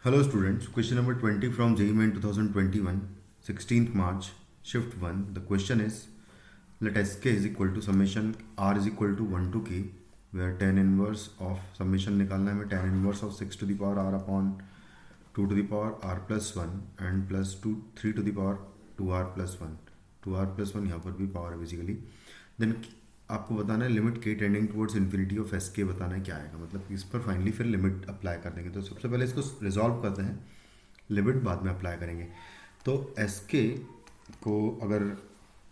Hello students, question number 20 from JEE Main 2021, 16th March, shift 1. The question is, let Sk is equal to summation r is equal to 1 to k, where tan inverse of summation निकालना है हमें tan inverse of 6 to the power r upon 2 to the power r plus 1 and plus 2 3 to the power 2r plus 1. 2r plus 1 यहाँ पर भी power है basically. Then आपको बताना है limit k tending towards infinity of S के, बताना है क्या आएगा. मतलब इस पर फाइनली फिर लिमिट अप्लाई कर देंगे. तो सबसे पहले इसको रिजॉल्व करते हैं, लिमिट बाद में अप्लाई करेंगे. तो एस के को अगर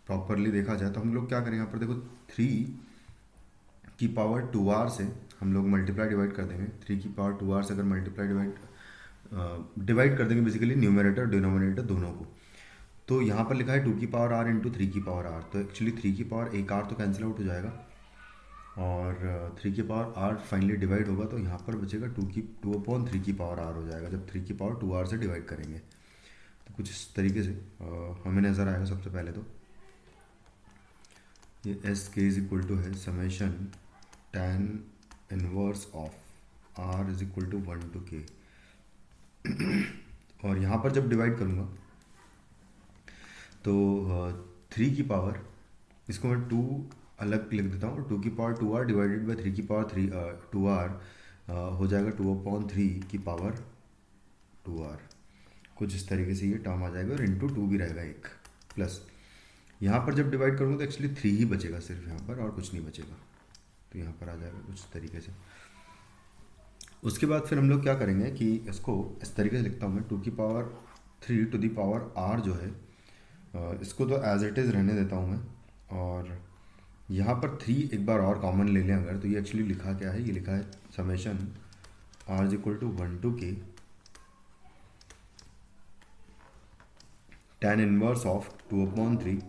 प्रॉपरली देखा जाए तो हम लोग क्या करेंगे, यहाँ पर देखो 3 की पावर 2r से हम लोग मल्टीप्लाई डिवाइड कर देंगे. 3 की पावर 2r से अगर मल्टीप्लाई डिवाइड कर देंगे बेसिकली न्यूमरेटर डिनोमिनेटर दोनों को. तो यहाँ पर लिखा है 2 की पावर r इंटू 3 की पावर r. तो एक्चुअली 3 की पावर एक r तो कैंसिल आउट हो जाएगा और 3 की पावर r फाइनली डिवाइड होगा. तो यहाँ पर बचेगा 2/3 की पावर r हो जाएगा जब 3 की पावर 2r से डिवाइड करेंगे. तो कुछ इस तरीके से हमें नज़र आएगा. सबसे पहले तो ये S k is equal to है summation tan inverse of r is equal to 1 to k. और यहाँ पर जब डिवाइड करूँगा तो 3 की पावर, इसको मैं 2 अलग लिख देता हूँ. 2 की पावर 2r डिवाइडेड बाई 3 की पावर 2r हो जाएगा 2/3 की पावर 2r. कुछ इस तरीके से ये टर्म आ जाएगा और इंटू 2 भी रहेगा एक प्लस. यहाँ पर जब डिवाइड करूँगा तो एक्चुअली 3 ही बचेगा सिर्फ यहाँ पर और कुछ नहीं बचेगा. तो यहाँ पर आ जाएगा कुछ इस तरीके से. उसके बाद फिर हम लोग क्या करेंगे कि इसको इस तरीके से लिखता हूँ मैं. 2 की power 3 to the power r जो है इसको तो एज इट इज़ रहने देता हूँ मैं. और यहाँ पर 3 एक बार और कॉमन ले लें अगर, तो ये एक्चुअली लिखा क्या है, ये लिखा है summation r is equal to 1 to k tan inverse of 2/3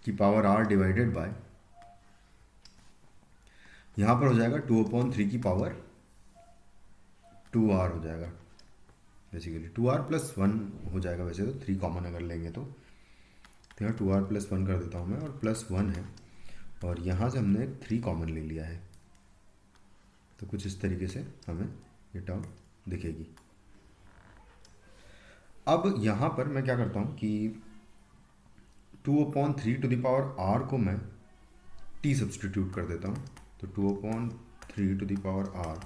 की पावर r डिवाइडेड बाय, यहाँ पर हो जाएगा 2/3 की पावर 2r हो जाएगा बेसिकली. 2r प्लस 1 हो जाएगा वैसे तो, 3 कॉमन अगर लेंगे तो यहाँ 2r प्लस 1 कर देता हूँ मैं और प्लस 1 है और यहाँ से हमने 3 कॉमन ले लिया है. तो कुछ इस तरीके से हमें ये टर्म दिखेगी. अब यहाँ पर मैं क्या करता हूँ कि 2/3 टू द पावर r को मैं t सब्सटीट्यूट कर देता हूँ. तो 2/3 to the power r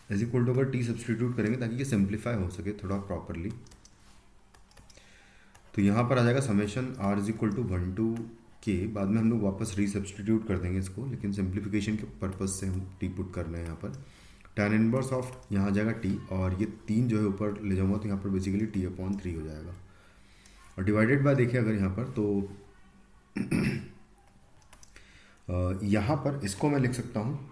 is equal to, अगर t सब्सटीट्यूट करेंगे ताकि ये सिंप्लीफाई हो सके थोड़ा प्रॉपरली, तो यहाँ पर आ जाएगा summation r is equal to 1 to k. बाद में हम लोग वापस रीसब्सटीट्यूट कर देंगे इसको, लेकिन सिंप्लीफिकेशन के पर्पज़ से हम t पुट कर रहे हैं यहाँ पर. tan इनवर्स ऑफ यहाँ आ जाएगा t और ये 3 जो है ऊपर ले जाऊँगा तो यहाँ पर बेसिकली t/3 हो जाएगा. और डिवाइडेड बाय देखिए अगर यहाँ पर तो यहाँ पर इसको मैं लिख सकता हूँ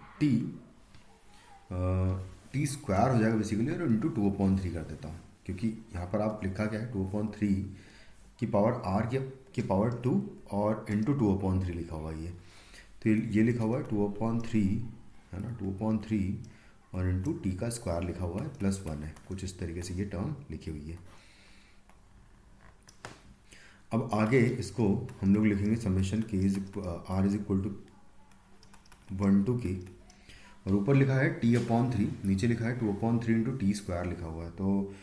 t स्क्वायर हो जाएगा बेसिकली और इंटू 2/3 कर देता हूँ, क्योंकि यहाँ पर आप लिखा क्या है 2/3 की पावर r की पावर 2 और इंटू 2/3 लिखा हुआ है ये. तो ये लिखा हुआ है 2/3 है ना, 2/3 और इंटू t का स्क्वायर लिखा हुआ है प्लस 1 है. कुछ इस तरीके से ये टर्म लिखी हुई है. अब आगे इसको हम लोग लिखेंगे summation k r is equal to 1 to k और ऊपर लिखा है t/3, नीचे लिखा है 2/3 इंटू टी स्क्वायर लिखा हुआ है. तो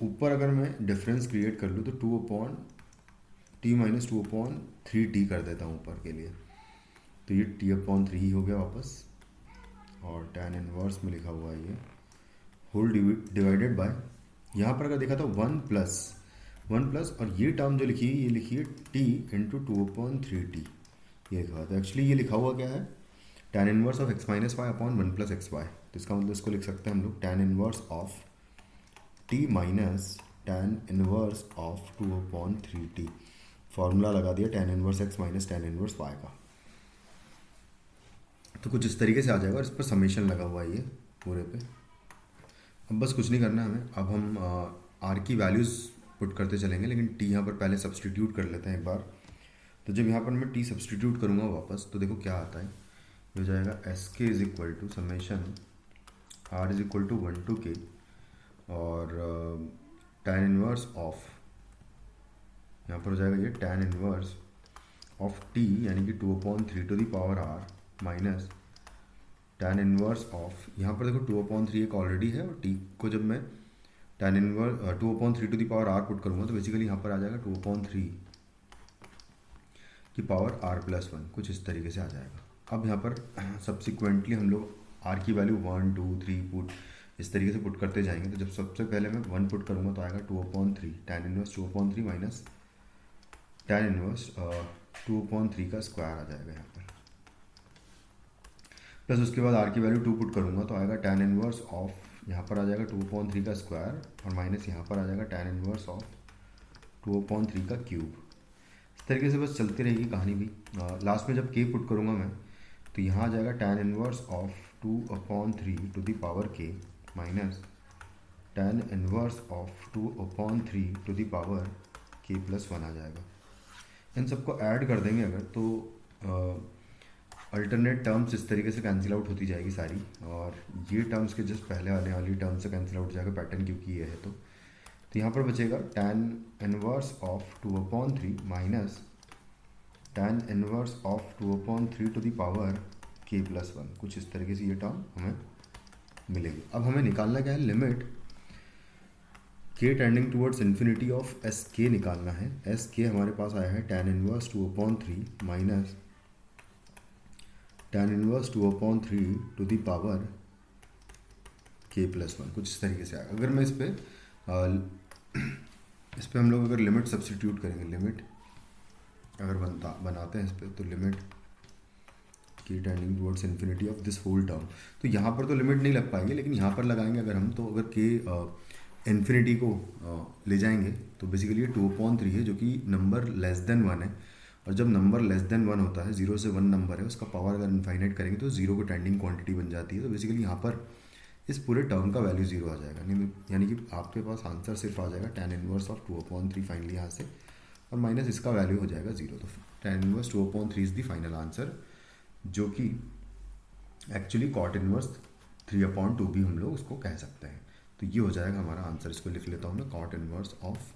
ऊपर अगर मैं डिफरेंस क्रिएट कर लूँ तो 2/t माइनस 2/3t कर देता हूँ ऊपर के लिए. तो ये t/3 ही हो गया वापस और tan इनवर्स में लिखा हुआ है ये होल डिवाइडेड बाय, यहाँ पर अगर देखा तो 1 प्लस और ये टर्म जो लिखी है ये लिखी है t इंटू 2/3t ये लिखा हुआ. तो एक्चुअली ये लिखा हुआ क्या है tan inverse of x minus y upon 1 plus x y. तो इसका मतलब इसको लिख सकते हैं हम लोग tan inverse of t minus tan inverse of 2/3t. Formula लगा दिया tan inverse x minus tan inverse y का. तो कुछ इस तरीके से आ जाएगा और इस पर समेशन लगा हुआ है ये पूरे पे. अब बस कुछ नहीं करना है हमें. अब हम r की वैल्यूज़ पुट करते चलेंगे, लेकिन t यहाँ पर पहले सब्सटीट्यूट कर लेते हैं एक बार. तो जब यहाँ पर मैं t सब्सटीट्यूट करूँगा वापस तो देखो क्या आता है, हो जाएगा S k is equal to summation r is equal to 1 to k और tan इनवर्स ऑफ, यहाँ पर हो जाएगा ये tan इनवर्स ऑफ t यानी कि 2/3 to the power r minus tan inverse of, यहाँ पर देखो 2/3 एक ऑलरेडी है और t को जब मैं tan inverse 2/3 to the power r put करूँगा तो बेसिकली यहाँ पर आ जाएगा 2/3 की पावर r+1, कुछ इस तरीके से आ जाएगा। अब यहाँ पर सब्सिक्वेंटली हम लोग r की वैल्यू 1 2 3 पुट इस तरीके से पुट करते जाएंगे। तो जब सबसे पहले मैं 1 पुट करूँगा तो आएगा 2/3 tan inverse 2/3 minus tan inverse 2/3 का स्क्वायर आ जाएगा यहाँ पर, प्लस उसके बाद r की वैल्यू 2 पुट करूँगा तो आएगा tan इनवर्स ऑफ, यहाँ पर आ जाएगा 2/3 का स्क्वायर और माइनस यहाँ पर आ जाएगा tan इनवर्स ऑफ 2/3 का क्यूब। इस तरीके से बस चलती रहेगी कहानी भी। लास्ट में जब k पुट करूँगा मैं तो यहाँ आ जाएगा tan inverse of 2/3 to the power k minus tan inverse of 2/3 to the power k+1 आ जाएगा। इन सबको ऐड कर देंगे अगर तो अल्टरनेट टर्म्स इस तरीके से कैंसिल आउट होती जाएगी सारी, और ये टर्म्स के जस्ट पहले आने वाली टर्म से कैंसिल आउट हो जाएगा पैटर्न, क्योंकि ये है तो यहाँ पर बचेगा tan inverse of 2/3 minus tan inverse of 2/3 to the power k+1, कुछ इस तरीके से ये टर्म हमें मिलेगी। अब हमें निकालना क्या है, limit k tending towards infinity of S के निकालना है। एस के हमारे पास आया है tan inverse 2/3 minus tan inverse 2/3 to the power k+1, कुछ इस तरीके से आएगा। अगर मैं इस पे हम लोग अगर लिमिट सब्स्टिट्यूट करेंगे, लिमिट अगर बनाते हैं इस पर तो limit k tending towards infinity of this whole term, तो यहाँ पर तो लिमिट नहीं लग पाएगी, लेकिन यहाँ पर लगाएंगे अगर हम, तो अगर k इन्फिनिटी को ले जाएंगे तो बेसिकली ये 2/3 है जो कि नंबर लेस देन 1 है, और जब नंबर लेस देन 1 होता है, 0 से 1 नंबर है, उसका पावर अगर इनफाइनाइट करेंगे तो 0 को टेंडिंग क्वांटिटी बन जाती है। तो बेसिकली यहाँ पर इस पूरे टर्म का वैल्यू 0 आ जाएगा, यानी कि आपके पास आंसर सिर्फ आ जाएगा tan इनवर्स ऑफ 2/3 फाइनली यहाँ से, और माइनस इसका वैल्यू हो जाएगा 0। तो tan inverse 2/3 is the final answer, जो कि एक्चुअली कॉट इनवर्स 3/2 भी हम लोग उसको कह सकते हैं। तो ये हो जाएगा हमारा आंसर, इसको लिख लेता हूँ मैं, cot inverse of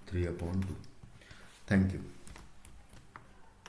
3/2। Thank you.